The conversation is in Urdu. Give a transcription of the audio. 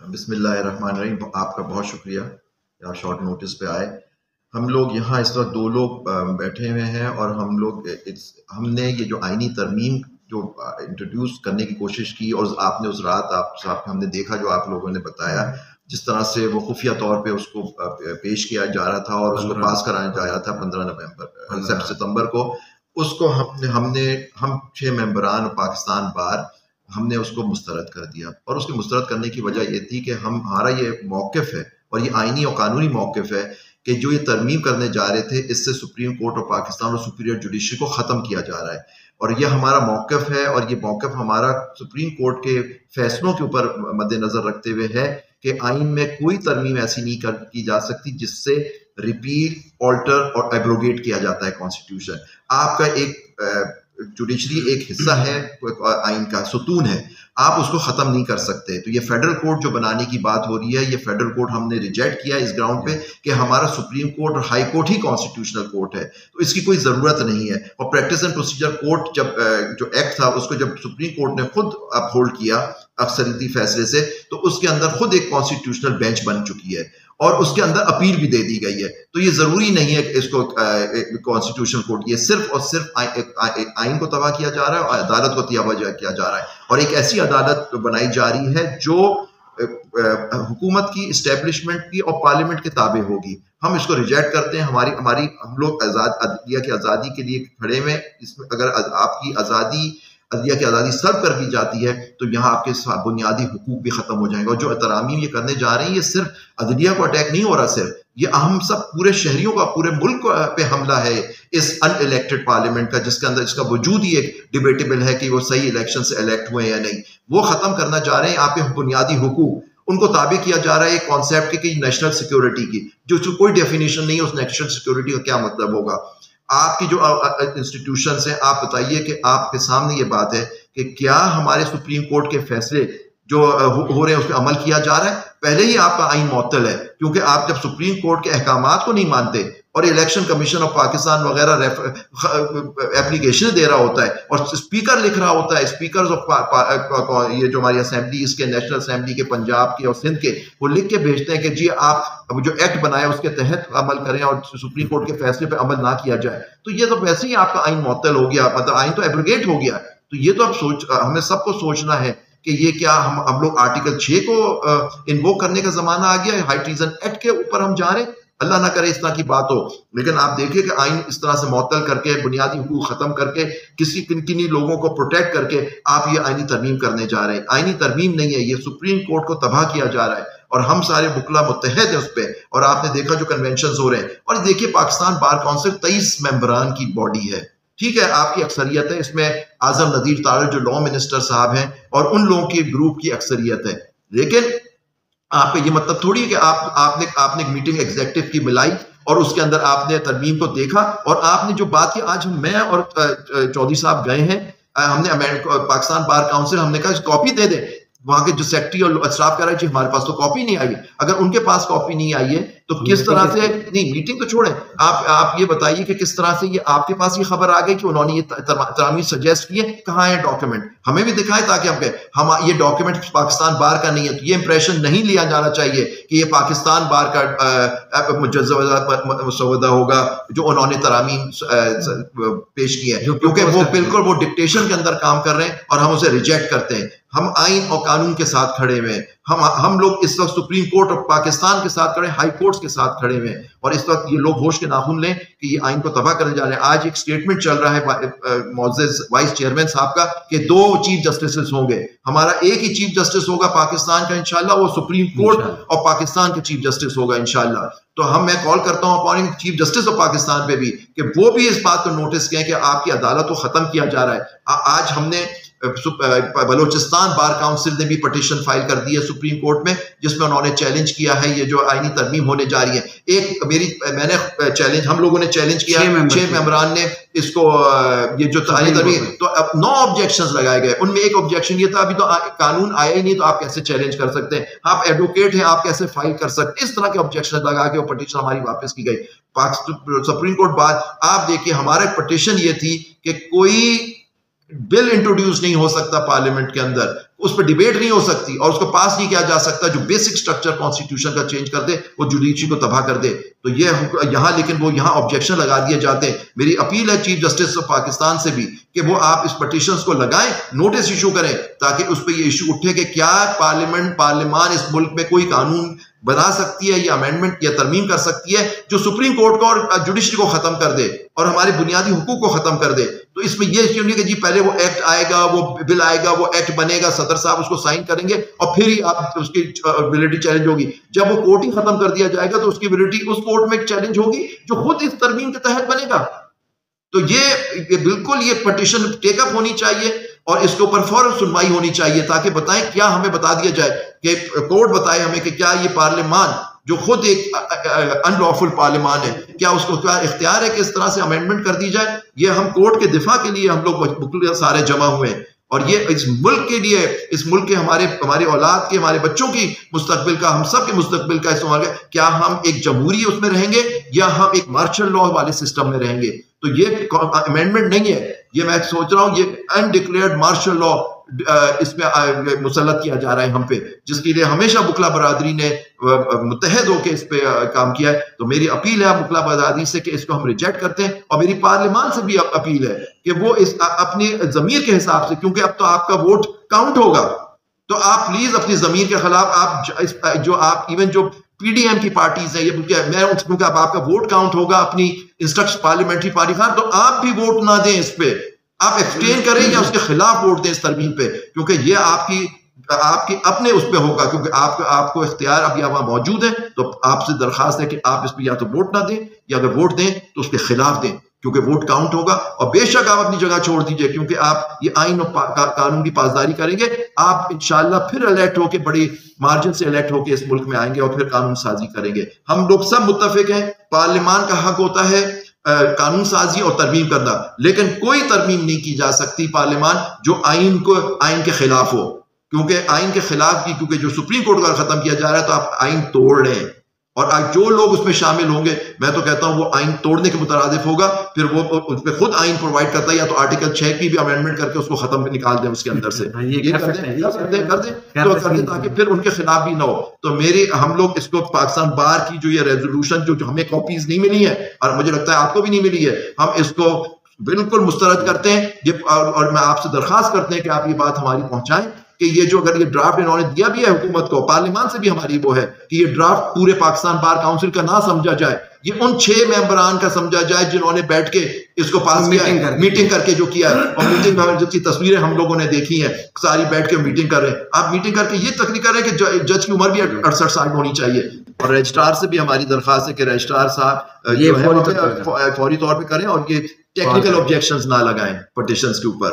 بسم اللہ الرحمن الرحیم. آپ کا بہت شکریہ کہ آپ شارٹ نوٹس پہ آئے. ہم لوگ یہاں اس وقت دو لوگ بیٹھے ہوئے ہیں اور ہم نے یہ جو آئینی ترمیم جو انٹروڈیوس کرنے کی کوشش کی، اور آپ نے اس رات ہم نے دیکھا جو آپ لوگوں نے بتایا جس طرح سے وہ خفیہ طور پہ اس کو پیش کیا جا رہا تھا اور اس کو پاس کرایا جا رہا تھا 15 ستمبر کو. اس کو ہم 6 ممبران پاکستان بار ہم نے اس کو مسترد کر دیا. اور اس کے مسترد کرنے کی وجہ یہ تھی کہ ہمارا یہ موقف ہے اور یہ آئینی اور قانونی موقف ہے کہ جو یہ ترمیم کرنے جا رہے تھے اس سے سپریم کورٹ اور پاکستان اور سپیریئر جوڈیشری کو ختم کیا جا رہا ہے. اور یہ ہمارا موقف ہے، اور یہ موقف ہمارا سپریم کورٹ کے فیصلوں کے اوپر مد نظر رکھتے ہوئے ہے کہ آئین میں کوئی ترمیم ایسی نہیں کی جا سکتی جس سے ریپیل، آلٹر اور ایبروگیٹ کیا جاتا ہے کانسٹیٹیوشن. آپ کا ایک جوڈیشری ایک حصہ ہے، آئین کا ستون ہے، آپ اس کو ختم نہیں کر سکتے. تو یہ فیڈرل کورٹ جو بنانے کی بات ہو رہی ہے، یہ فیڈرل کورٹ ہم نے ریجیکٹ کیا اس گراؤنڈ پہ کہ ہمارا سپریم کورٹ اور ہائی کورٹ ہی کانسٹیٹیوشنل کورٹ ہے، تو اس کی کوئی ضرورت نہیں ہے. اور پریکٹس اینڈ پروسیجر کورٹ جو ایکٹ تھا اس کو جب سپریم کورٹ نے خود اپ ہولڈ کیا اکثریتی فیصلے سے، تو اس کے اندر خود ایک کانسٹیٹیوشنل بینچ بن چکی ہے اور اس کے اندر اپیل بھی دے دی گئی ہے. تو یہ ضروری نہیں ہے کہ اس کو کانسٹیٹیوشنل کورٹ، یہ صرف اور صرف آئین کو تباہ کیا جا رہا ہے اور عدالت کو تباہ کیا جا رہا ہے. اور ایک ایسی عدالت بنائی جا رہی ہے جو حکومت کی، اسٹیبلشمنٹ کی اور پارلیمنٹ کے تابع ہوگی. ہم اس کو ریجیکٹ کرتے ہیں. ہم لوگ عدلیہ کی آزادی کے لیے کھڑے ہوئے. اس میں اگر آپ کی عدلیہ کی آزادی سلب کر دی جاتی ہے تو یہاں آپ کے بنیادی حقوق بھی ختم ہو جائیں گے. اور جو ترامیم یہ کرنے جا رہے ہیں، یہ صرف عدلیہ کو اٹیک نہیں ہو رہا، صرف یہ ہم سب پورے شہریوں کا، پورے ملک پہ حملہ ہے اس ان الیکٹڈ پارلیمنٹ کا، جس کے اندر اس کا وجود ہی ایک ڈیبیٹیبل ہے کہ وہ صحیح الیکشن سے الیکٹ ہوئے یا نہیں. وہ ختم کرنا چاہ رہے ہیں. آپ کے بنیادی حقوق ان کو تابع کیا جا رہا ہے ایک کانسیپٹ کی نیشنل سیکیورٹی کی، جو کوئی ڈیفینیشن نہیں ہے اس نیشنل سیکیورٹی کا کیا مطلب ہوگا. آپ کی جو انسٹیٹیوشنز ہیں، آپ بتائیے کہ آپ کے سامنے یہ بات ہے کہ کیا ہمارے سپریم کورٹ کے فیصلے جو ہو رہے ہیں اس پہ عمل کیا جا رہا ہے؟ پہلے ہی آپ کا آئین معطل ہے، کیونکہ آپ جب سپریم کورٹ کے احکامات کو نہیں مانتے اور الیکشن کمیشن آف پاکستان وغیرہ اپلیکیشن دے رہا ہوتا ہے اور اسپیکر لکھ رہا ہوتا ہے، اسپیکرز آف یہ جو ہماری اسمبلی، اس کے نیشنل اسمبلی کے، پنجاب کے اور سندھ کے، وہ لکھ کے بھیجتے ہیں کہ جی آپ جو ایکٹ بنایا اس کے تحت عمل کریں اور سپریم کورٹ کے فیصلے پہ عمل نہ کیا جائے. تو یہ تو ویسے ہی آپ کا آئین معطل ہو گیا، مطلب آئین تو ایبروگیٹ ہو گیا. تو یہ تو اب ہمیں سب کو سوچنا ہے کہ یہ کیا ہم لوگ آرٹیکل 6 کو انووک کرنے کا زمانہ آ گیا ہے، ہائی ٹریزن ایکٹ کے اوپر ہم جا رہے ہیں. اللہ نہ کرے اس طرح کی بات ہو. لیکن آپ دیکھیے کہ آئین اس طرح سے معطل کر کے، بنیادی حقوق ختم کر کے، کنی لوگوں کو پروٹیکٹ کر کے آپ یہ آئینی ترمیم کرنے جا رہے ہیں. آئینی ترمیم نہیں ہے، یہ سپریم کورٹ کو تباہ کیا جا رہا ہے اور ہم سارے وکلا متحد ہیں اس پہ. اور آپ نے دیکھا جو کنونشنز ہو رہے ہیں، اور دیکھیے پاکستان بار کونسل 23 ممبران کی باڈی ہے، ٹھیک ہے، آپ کی اکثریت ہے اس میں. اعظم ندیر طارق جو لا منسٹر صاحب ہیں اور ان لوگوں کی گروپ کی اکثریت ہے. لیکن آپ کا یہ مطلب تھوڑی ہے کہ آپ نے ایک میٹنگ ایگزیکٹو کی ملائی اور اس کے اندر آپ نے ترمیم کو دیکھا اور آپ نے جو بات کی. آج میں اور چودھری صاحب گئے ہیں، ہم نے پاکستان بار کاؤنسل، ہم نے کہا کاپی دے دے. وہاں کے جو سیکٹری اور اسٹاف کہہ رہا ہے جی ہمارے پاس تو کاپی نہیں آئی ہے. اگر ان کے پاس کاپی نہیں آئی ہے تو کس طرح سے نہیں، میٹنگ تو چھوڑیں، آپ یہ بتائیے کہ کس طرح سے یہ آپ کے پاس یہ خبر آ گئی کہ انہوں نے یہ ترامیم سجیسٹ کیے؟ کہاں ہے ڈاکیومنٹ؟ ہمیں بھی دکھائیں تاکہ ہم یہ ڈاکیومنٹ پاکستان بار کا نہیں ہے. تو یہ امپریشن نہیں لیا جانا چاہیے کہ یہ پاکستان بار کا مسودہ ہوگا جو انہوں نے ترامیم پیش کی ہے، کیونکہ وہ بالکل وہ ڈکٹیشن کے اندر کام کر رہے ہیں اور ہم اسے ریجیکٹ کرتے ہیں. ہم آئین اور قانون کے ساتھ کھڑے ہوئے ہیں. ہم لوگ اس وقت سپریم کورٹ اور پاکستان کے ساتھ کھڑے، ہائی کورٹس کے ساتھ کھڑے ہوئے ہیں. اور اس وقت یہ لوگ ہوش کے ناخن لیں کہ یہ آئین کو تباہ کرنے جا رہے ہیں. آج ایک سٹیٹمنٹ چل رہا ہے معزز وائس چیئرمین صاحب کا کہ 2 چیف جسٹسز ہوں گے. ہمارا ایک ہی چیف جسٹس ہوگا پاکستان کا انشاءاللہ، وہ سپریم کورٹ اور پاکستان کے چیف جسٹس ہوگا انشاءاللہ. تو میں کال کرتا ہوں اپنے چیف جسٹس آف پاکستان پہ بھی کہ وہ بھی اس بات کو نوٹس کریں کہ آپ کی عدالت کو ختم کیا جا رہا ہے. آج ہم نے بلوچستان بار کاؤنسل نے بھی پٹیشن فائل کر دی ہے سپریم کورٹ میں، جس میں انہوں نے چیلنج کیا ہے یہ جو آئینی ترمیم ہونے جا رہی ہے. میں نے چیلنج، ہم لوگوں نے چیلنج کیا، 6 ممبران نے اس کو، یہ جو آئینی ترمیم، تو اب 9 آبجیکشنز لگائے گئے. ان میں ایک آبجیکشن یہ تھا ابھی تو قانون آیا ہی نہیں تو آپ کیسے چیلنج کر سکتے ہیں؟ آپ ایڈوکیٹ ہیں، آپ کیسے فائل کر سکتے ہیں؟ اس طرح کے آبجیکشن لگا کے وہ پٹیشن ہماری واپس کی گئی. سپریم کورٹ بات آپ دیکھیے، ہمارا پٹیشن یہ تھی کہ کوئی بل انٹروڈیوس نہیں ہو سکتا پارلیمنٹ کے اندر, اس پہ ڈیبیٹ نہیں ہو سکتی, اور اس کو پاس نہیں کیا جا سکتا جو بیسک سٹرکچر کانسٹیٹیوشن کا چینج کر دے, وہ جوڈیشری کو تباہ کر دے. تو یہ یہاں لیکن وہ یہاں آبجیکشن لگا دیے جاتے ہیں. میری اپیل ہے چیف جسٹس آف پاکستان سے بھی کہ وہ آپ اس پٹیشنز کو لگائیں, نوٹس ایشو کریں, تاکہ اس پہ یہ ایشو اٹھے کہ کیا پارلیمان اس ملک میں کوئی قانون بنا سکتی ہے یا امینڈمنٹ یا ترمیم کر سکتی ہے جو سپریم کورٹ کو اور جوڈیشری کو ختم کر دے اور ہمارے بنیادی حقوق کو ختم کر دے. تو اس میں یہ کیوں نہیں کہ جی پہلے وہ ایکٹ آئے گا, وہ بل آئے گا, وہ ایکٹ بنے گا, صدر صاحب اس کو سائن کریں گے اور پھر ہی آپ اس کی ویلیڈیٹی چیلنج ہوگی. جب وہ کورٹ ہی ختم کر دیا جائے گا تو اس کی ویلیڈیٹی اس کورٹ میں چیلنج ہوگی جو خود اس ترمیم کے تحت بنے گا. تو یہ بالکل یہ پٹیشن ٹیک اپ ہونی چاہیے اور اس کے اوپر فوراً سنوائی ہونی چاہیے, تاکہ بتائیں کیا ہمیں بتا دیا جائے کہ کورٹ بتائے ہمیں کہ کیا یہ پارلیمان جو خود ایک ان لافل پارلیمان ہے, کیا اس کو کیا اختیار ہے کہ اس طرح سے امینڈمنٹ کر دی جائے. یہ ہم کورٹ کے دفاع کے لیے ہم لوگ سارے جمع ہوئے ہیں, اور یہ اس ملک کے لیے, اس ملک کے ہماری اولاد کے, ہمارے بچوں کی مستقبل کا, ہم سب کے مستقبل کا استعمال ہے. کیا ہم ایک جمہوری اس میں رہیں گے یا ہم ایک مارشل لا والے سسٹم میں رہیں گے. تو یہ امینڈمنٹ نہیں ہے, یہ میں سوچ رہا ہوں یہ انڈکلیئرڈ مارشل لا اس میں مسلط کیا جا رہا ہے ہم پہ, جس کے لیے ہمیشہ بکلا برادری نے متحد ہو کے اس پہ کام کیا ہے. تو میری اپیل ہے بکلا برادری سے کہ اس کو ہم ریجیکٹ کرتے ہیں, اور میری پارلیمان سے بھی اپیل ہے کہ وہ اس اپنی ضمیر کے حساب سے, کیونکہ اب تو آپ کا ووٹ کاؤنٹ ہوگا, تو آپ پلیز اپنی ضمیر کے خلاف آپ جو آپ ایون جو پی ڈی ایم کی پارٹیز ہیں, یہ میں کیونکہ اب آپ کا ووٹ کاؤنٹ ہوگا اپنی انسٹرکشن پارلیمنٹری پارٹی کا, تو آپ بھی ووٹ نہ دیں اس پہ, آپ ایکسٹین کریں یا اس کے خلاف ووٹ دیں اس ترمیم پہ, کیونکہ یہ آپ کی اپنے اس پہ ہوگا, کیونکہ آپ کو اختیار اب یہاں موجود ہے. تو آپ سے درخواست ہے کہ آپ اس پہ یا تو ووٹ نہ دیں, یا اگر ووٹ دیں تو اس کے خلاف دیں, کیونکہ ووٹ کاؤنٹ ہوگا. اور بے شک آپ اپنی جگہ چھوڑ دیجئے, کیونکہ آپ یہ آئین اور قانون کی پاسداری کریں گے, آپ انشاءاللہ پھر الیکٹ ہو کے بڑی مارجن سے الیکٹ ہو کے اس ملک میں آئیں گے اور پھر قانون سازی کریں گے. ہم لوگ سب متفق ہیں پارلیمان کا حق ہوتا ہے قانون سازی اور ترمیم کرنا, لیکن کوئی ترمیم نہیں کی جا سکتی پارلیمان جو آئین کے خلاف ہو, کیونکہ آئین کے خلاف کی, کیونکہ جو سپریم کورٹ کا ختم کیا جا رہا ہے تو آپ آئین توڑ رہے ہیں, اور آج جو لوگ اس میں شامل ہوں گے, میں تو کہتا ہوں وہ آئین توڑنے کے مترادف ہوگا. پھر وہ اس پہ خود آئین پرووائڈ کرتا ہے, یا تو آرٹیکل 6 کی بھی امینڈمنٹ کر کے اس کو ختم نکال دیں اس کے اندر سے, یہ کر دیں تاکہ پھر ان کے خلاف بھی نہ ہو. تو ہم لوگ اس کو پاکستان بار کی جو یہ ریزولوشن جو ہمیں کاپیز نہیں ملی ہے, اور مجھے لگتا ہے آپ کو بھی نہیں ملی ہے, ہم اس کو بالکل مسترد کرتے ہیں, اور میں آپ سے درخواست کرتے ہیں کہ آپ یہ بات ہماری پہنچائیں کہ یہ جو اگر یہ ڈرافٹ انہوں نے دیا بھی ہے حکومت کو, پارلیمان سے بھی ہماری وہ ہے کہ یہ ڈرافٹ پورے پاکستان بار کاؤنسل کا نہ سمجھا جائے, یہ ان 6 ممبران کا سمجھا جائے جنہوں نے بیٹھ کے اس کو پاس کیا ہے, میٹنگ کر کے جو کیا ہے. اور میٹنگ میں جس کی تصویریں ہم لوگوں نے دیکھی ہیں, ساری بیٹھ کے میٹنگ کر رہے ہیں. آپ میٹنگ کر کے یہ تقریر کر رہے ہیں کہ جج کی عمر بھی 68 سال ہونی چاہیے. اور رجسٹرار سے بھی ہماری درخواست ہے کہ رجسٹرار صاحب یہ فوری طور پہ کریں اور یہ ٹیکنیکل آبجیکشنز نہ لگائیں پٹیشنز کے اوپر.